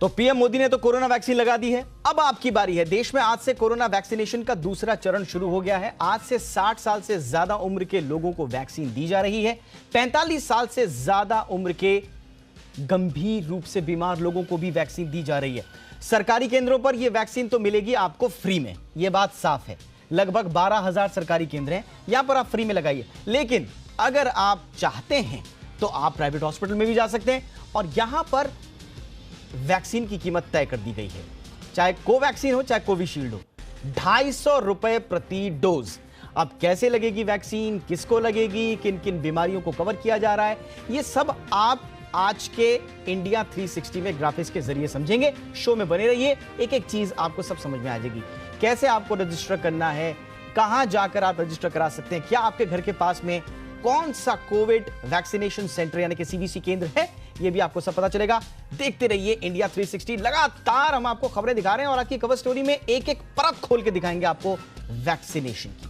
तो पीएम मोदी ने तो कोरोना वैक्सीन लगा दी है। अब आपकी बारी है। देश में आज से कोरोना वैक्सीनेशन का दूसरा चरण शुरू हो गया है। आज से 60 साल से ज्यादा उम्र के लोगों को वैक्सीन दी जा रही है। 45 साल से ज्यादा उम्र के गंभीर रूप से बीमार लोगों को भी वैक्सीन दी जा रही है। सरकारी केंद्रों पर यह वैक्सीन तो मिलेगी आपको फ्री में, यह बात साफ है। लगभग 12,000 सरकारी केंद्र हैं, यहां पर आप फ्री में लगाइए। लेकिन अगर आप चाहते हैं तो आप प्राइवेट हॉस्पिटल में भी जा सकते हैं और यहां पर वैक्सीन की कीमत तय कर दी गई है। चाहे कोवैक्सीन हो चाहे कोविशील्ड हो, 250 रुपए प्रति डोज। अब कैसे लगेगी वैक्सीन, किसको लगेगी, किन किन बीमारियों को कवर किया जा रहा है, यह सब आप आज के इंडिया 360 में ग्राफिक्स के जरिए समझेंगे। शो में बने रहिए, एक एक चीज आपको सब समझ में आ जाएगी। कैसे आपको रजिस्टर करना है, कहां जाकर आप रजिस्टर करा सकते हैं, क्या आपके घर के पास में कौन सा कोविड वैक्सीनेशन सेंटर यानी कि सीवीसी केंद्र है, यह भी आपको सब पता चलेगा। देखते रहिए इंडिया 360। लगातार हम आपको खबरें दिखा रहे हैं और आज की कवर स्टोरी में एक एक परत खोल के दिखाएंगे आपको वैक्सीनेशन की।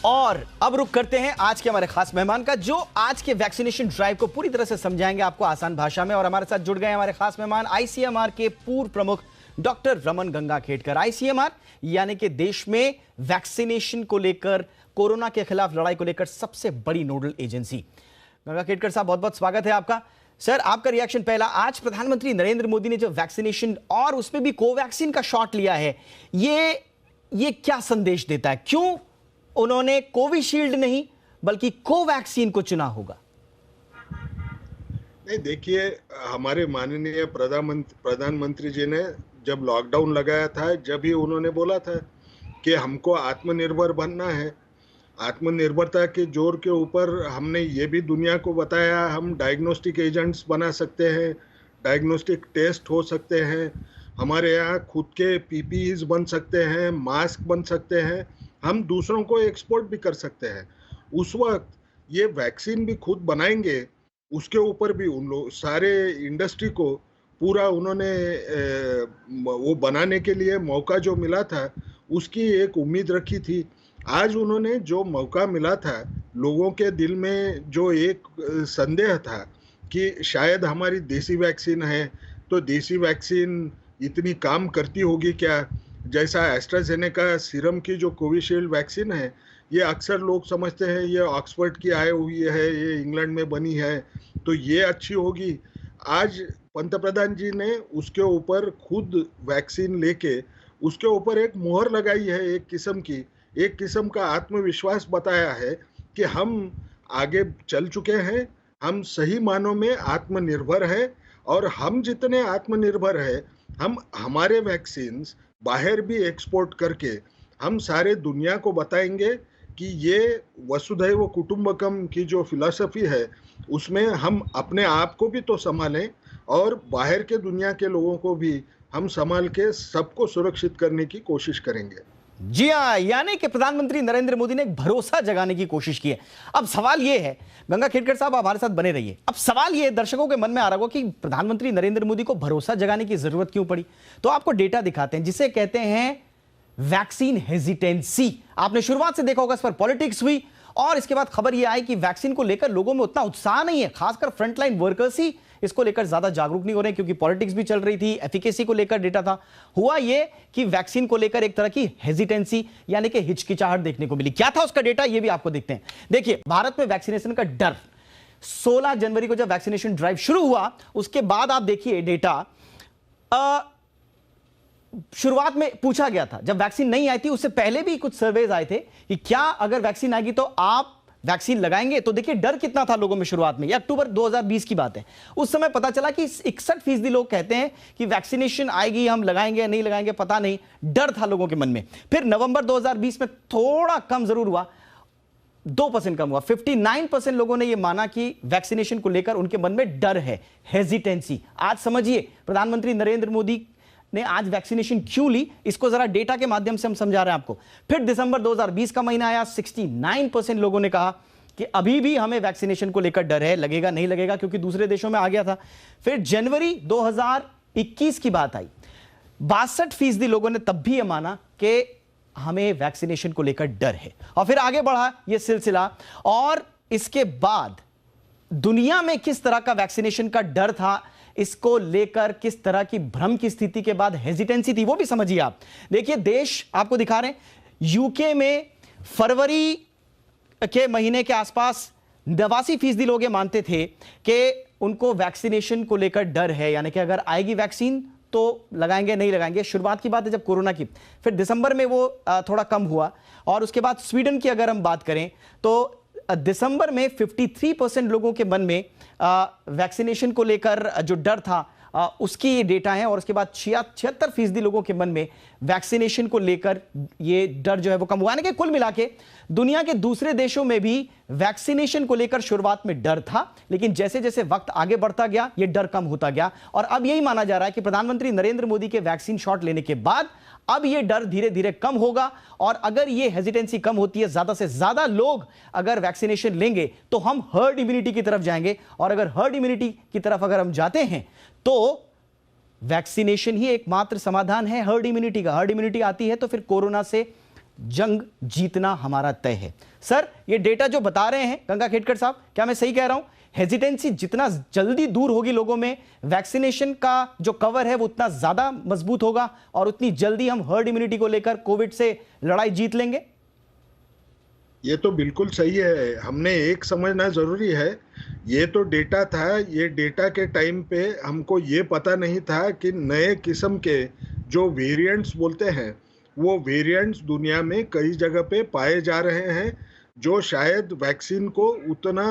और अब रुक करते हैं आज के हमारे खास मेहमान का, जो आज के वैक्सीनेशन ड्राइव को पूरी तरह से समझाएंगे आपको आसान भाषा में। और हमारे साथ जुड़ गए हमारे खास मेहमान आईसीएमआर के पूर्व प्रमुख डॉक्टर रमन गंगाखेडकर। आईसीएमआर यानी कि देश में वैक्सीनेशन को लेकर, कोरोना के खिलाफ लड़ाई को लेकर सबसे बड़ी नोडल एजेंसी। गंगाखेडकर साहब, बहुत बहुत स्वागत है आपका। सर, आपका रिएक्शन पहला, आज प्रधानमंत्री नरेंद्र मोदी ने जो वैक्सीनेशन और उसमें भी कोवैक्सीन का शॉट लिया है, ये क्या संदेश देता है? क्यों उन्होंने कोविशील्ड नहीं बल्कि कोवैक्सीन को चुना होगा? नहीं, देखिए, हमारे माननीय प्रधानमंत्री जी ने जब लॉकडाउन लगाया था, जब ही उन्होंने बोला था कि हमको आत्मनिर्भर बनना है। आत्मनिर्भरता के जोर के ऊपर हमने ये भी दुनिया को बताया, हम डायग्नोस्टिक एजेंट्स बना सकते हैं, डायग्नोस्टिक टेस्ट हो सकते हैं, हमारे यहाँ खुद के पीपीईज बन सकते हैं, मास्क बन सकते हैं, हम दूसरों को एक्सपोर्ट भी कर सकते हैं। उस वक्त ये वैक्सीन भी खुद बनाएंगे, उसके ऊपर भी उन लोग सारे इंडस्ट्री को पूरा उन्होंने वो बनाने के लिए मौका जो मिला था, उसकी एक उम्मीद रखी थी। आज उन्होंने जो मौका मिला था, लोगों के दिल में जो एक संदेह था कि शायद हमारी देसी वैक्सीन है तो देसी वैक्सीन इतनी काम करती होगी क्या, जैसा एस्ट्राजेनेका सीरम की जो कोविशील्ड वैक्सीन है, ये अक्सर लोग समझते हैं ये ऑक्सफोर्ड की आई हुई है, ये इंग्लैंड में बनी है, तो ये अच्छी होगी। आज पंतप्रधान जी ने उसके ऊपर खुद वैक्सीन लेके उसके ऊपर एक मोहर लगाई है, एक किस्म का आत्मविश्वास बताया है कि हम आगे चल चुके हैं, हम सही मानों में आत्मनिर्भर हैं। और हम जितने आत्मनिर्भर हैं, हम हमारे वैक्सीन्स बाहर भी एक्सपोर्ट करके हम सारे दुनिया को बताएंगे कि ये वसुधैव कुटुंबकम की जो फिलॉसफी है, उसमें हम अपने आप को भी तो संभालें और बाहर के दुनिया के लोगों को भी हम संभाल के सबको सुरक्षित करने की कोशिश करेंगे। जी हां, यानी कि प्रधानमंत्री नरेंद्र मोदी ने एक भरोसा जगाने की कोशिश की है। अब सवाल यह है, गंगाखेडकर साहब आप हमारे साथ बने रहिए। अब सवाल यह दर्शकों के मन में आ रहा होगा कि प्रधानमंत्री नरेंद्र मोदी को भरोसा जगाने की जरूरत क्यों पड़ी? तो आपको डेटा दिखाते हैं जिसे कहते हैं वैक्सीन हेजिटेंसी। आपने शुरुआत से देखा होगा, इस पर पॉलिटिक्स हुई और इसके बाद खबर यह आई कि वैक्सीन को लेकर लोगों में उतना उत्साह नहीं है। खासकर फ्रंटलाइन वर्कर्स ही इसको लेकर ज्यादा जागरूक नहीं हो रहे, क्योंकि पॉलिटिक्स भी चल रही थी, एफिकेसी को लेकर डेटा था। हुआ यह कि वैक्सीन को लेकर एक तरह की हेजिटेंसी यानी कि हिचकिचाहट देखने को मिली। क्या था उसका डेटा, यह भी आपको देखते हैं। देखिए, भारत में वैक्सीनेशन का डर, 16 जनवरी को जब वैक्सीनेशन ड्राइव शुरू हुआ, उसके बाद आप देखिए डेटा, शुरुआत में पूछा गया था, जब वैक्सीन नहीं आई थी उससे पहले भी कुछ सर्वेज आए थे कि क्या अगर वैक्सीन आएगी तो आप वैक्सीन लगाएंगे। तो देखिए डर कितना था लोगों में शुरुआत में। ये अक्टूबर 2020 की बात है। उस समय पता चला कि 61% लोग कहते हैं कि वैक्सीनेशन आएगी, हम लगाएंगे या नहीं लगाएंगे पता नहीं, डर था लोगों के मन में। फिर नवंबर 2020 में थोड़ा कम जरूर हुआ, 2% कम हुआ। 59% लोगों ने यह माना कि वैक्सीनेशन को लेकर उनके मन में डर है, हेजिटेंसी। आज समझिए प्रधानमंत्री नरेंद्र मोदी ने आज वैक्सीनेशन क्यों ली, इसको जरा डेटा के माध्यम से हम समझा रहे हैं आपको। फिर दिसंबर 2020 का महीना आया, 69% लोगों ने कहा कि अभी भी हमें वैक्सीनेशन को लेकर डर है, लगेगा नहीं लगेगा, क्योंकि दूसरे देशों में आ गया था। फिर जनवरी 2021 की बात आई, 62% लोगों ने तब भी यह माना कि हमें वैक्सीनेशन को लेकर डर है। और फिर आगे बढ़ा यह सिलसिला, और इसके बाद दुनिया में किस तरह का वैक्सीनेशन का डर था, इसको लेकर किस तरह की भ्रम की स्थिति के बाद हेजिटेंसी थी, वो भी समझिए आप। देखिए देश आपको दिखा रहे हैं, यूके में फरवरी के महीने के आसपास 89% लोग ये मानते थे कि उनको वैक्सीनेशन को लेकर डर है, यानी कि अगर आएगी वैक्सीन तो लगाएंगे नहीं लगाएंगे। शुरुआत की बात है जब कोरोना की, फिर दिसंबर में वो थोड़ा कम हुआ। और उसके बाद स्वीडन की अगर हम बात करें तो दिसंबर में 53% लोगों के मन में वैक्सीनेशन को लेकर जो डर था उसकी ये डेटा है। और उसके बाद 76% लोगों के मन में वैक्सीनेशन को लेकर ये डर जो है वो कम हुआ। यानी कि कुल मिला के दुनिया के दूसरे देशों में भी वैक्सीनेशन को लेकर शुरुआत में डर था, लेकिन जैसे जैसे वक्त आगे बढ़ता गया ये डर कम होता गया। और अब यही माना जा रहा है कि प्रधानमंत्री नरेंद्र मोदी के वैक्सीन शॉट लेने के बाद अब ये डर धीरे धीरे कम होगा। और अगर ये हेजिटेंसी कम होती है, ज्यादा से ज्यादा लोग अगर वैक्सीनेशन लेंगे तो हम हर्ड इम्यूनिटी की तरफ जाएंगे। और अगर हर्ड इम्यूनिटी की तरफ अगर हम जाते हैं तो वैक्सीनेशन ही एकमात्र समाधान है हर्ड इम्यूनिटी का। हर्ड इम्यूनिटी आती है तो फिर कोरोना से जंग जीतना हमारा तय है। सर ये डेटा जो बता रहे हैं गंगाखेडकर साहब, क्या मैं सही कह रहा हूं? हेजिटेंसी जितना जल्दी दूर होगी लोगों में, वैक्सीनेशन का जो कवर है वो उतना ज्यादा मजबूत होगा और उतनी जल्दी हम हर्ड इम्यूनिटी को लेकर कोविड से लड़ाई जीत लेंगे। ये तो बिल्कुल सही है। हमने एक समझना जरूरी है, ये तो डेटा था, ये डेटा के टाइम पे हमको ये पता नहीं था कि नए किस्म के जो वेरिएंट्स बोलते हैं वो वेरिएंट्स दुनिया में कई जगह पे पाए जा रहे हैं जो शायद वैक्सीन को उतना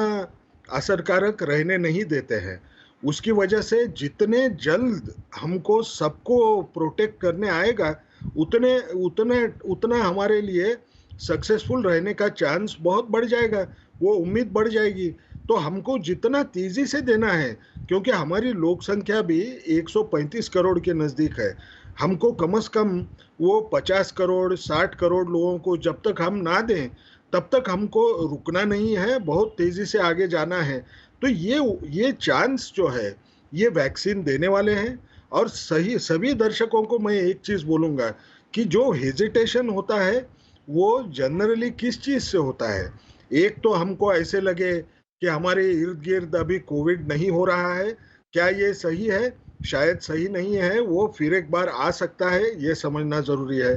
असरकारक रहने नहीं देते हैं। उसकी वजह से जितने जल्द हमको सबको प्रोटेक्ट करने आएगा उतना हमारे लिए सक्सेसफुल रहने का चांस बहुत बढ़ जाएगा, वो उम्मीद बढ़ जाएगी। तो हमको जितना तेजी से देना है, क्योंकि हमारी लोक संख्या भी 135 करोड़ के नज़दीक है, हमको कम से कम वो 50 करोड़ 60 करोड़ लोगों को जब तक हम ना दें तब तक हमको रुकना नहीं है, बहुत तेजी से आगे जाना है। तो ये चांस जो है ये वैक्सीन देने वाले हैं। और सभी दर्शकों को मैं एक चीज़ बोलूँगा कि जो हेजिटेशन होता है वो जनरली किस चीज़ से होता है। एक तो हमको ऐसे लगे कि हमारे इर्द गिर्द अभी कोविड नहीं हो रहा है, क्या ये सही है? शायद सही नहीं है, वो फिर एक बार आ सकता है, ये समझना ज़रूरी है।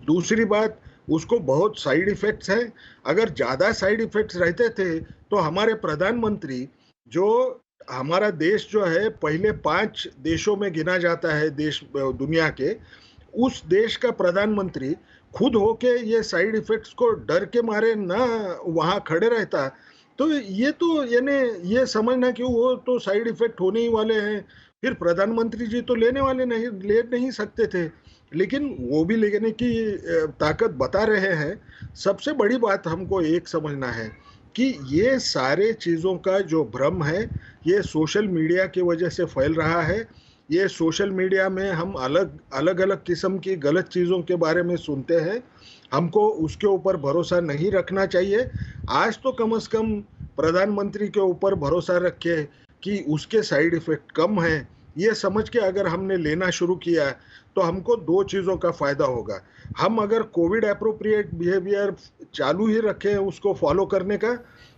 दूसरी बात, उसको बहुत साइड इफ़ेक्ट्स हैं। अगर ज़्यादा साइड इफ़ेक्ट्स रहते थे तो हमारे प्रधानमंत्री, जो हमारा देश जो है पहले 5 देशों में गिना जाता है देश दुनिया के, उस देश का प्रधानमंत्री खुद होके ये साइड इफ़ेक्ट्स को डर के मारे ना वहाँ खड़े रहता। तो यानी ये समझना कि वो तो साइड इफ़ेक्ट होने ही वाले हैं, फिर प्रधानमंत्री जी तो ले नहीं सकते थे, लेकिन वो भी लेने की ताकत बता रहे हैं। सबसे बड़ी बात हमको एक समझना है कि ये सारे चीज़ों का जो भ्रम है ये सोशल मीडिया की वजह से फैल रहा है। ये सोशल मीडिया में हम अलग किस्म की गलत चीज़ों के बारे में सुनते हैं, हमको उसके ऊपर भरोसा नहीं रखना चाहिए। आज तो कम से कम प्रधानमंत्री के ऊपर भरोसा रखे कि उसके साइड इफ़ेक्ट कम हैं, ये समझ के अगर हमने लेना शुरू किया तो हमको 2 चीज़ों का फ़ायदा होगा। हम अगर कोविड एप्रोप्रिएट बिहेवियर चालू ही रखें उसको फॉलो करने का,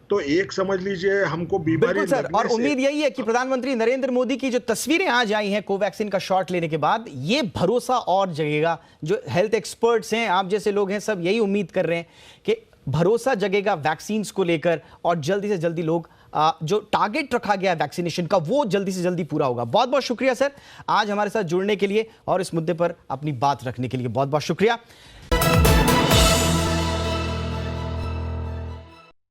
तो एक समझ लीजिए हमको बीमारी सर, और उम्मीद यही है कि प्रधानमंत्री नरेंद्र मोदी की जो तस्वीरें आज आई हैं कोवैक्सीन का शॉट लेने के बाद, ये भरोसा और जगेगा। जो हेल्थ एक्सपर्ट्स हैं, आप जैसे लोग हैं, सब यही उम्मीद कर रहे हैं कि भरोसा जगेगा वैक्सीन को लेकर और जल्दी से जल्दी लोग जो टारगेट रखा गया वैक्सीनेशन का वो जल्दी से जल्दी पूरा होगा। बहुत बहुत शुक्रिया सर आज हमारे साथ जुड़ने के लिए और इस मुद्दे पर अपनी बात रखने के लिए, बहुत बहुत शुक्रिया।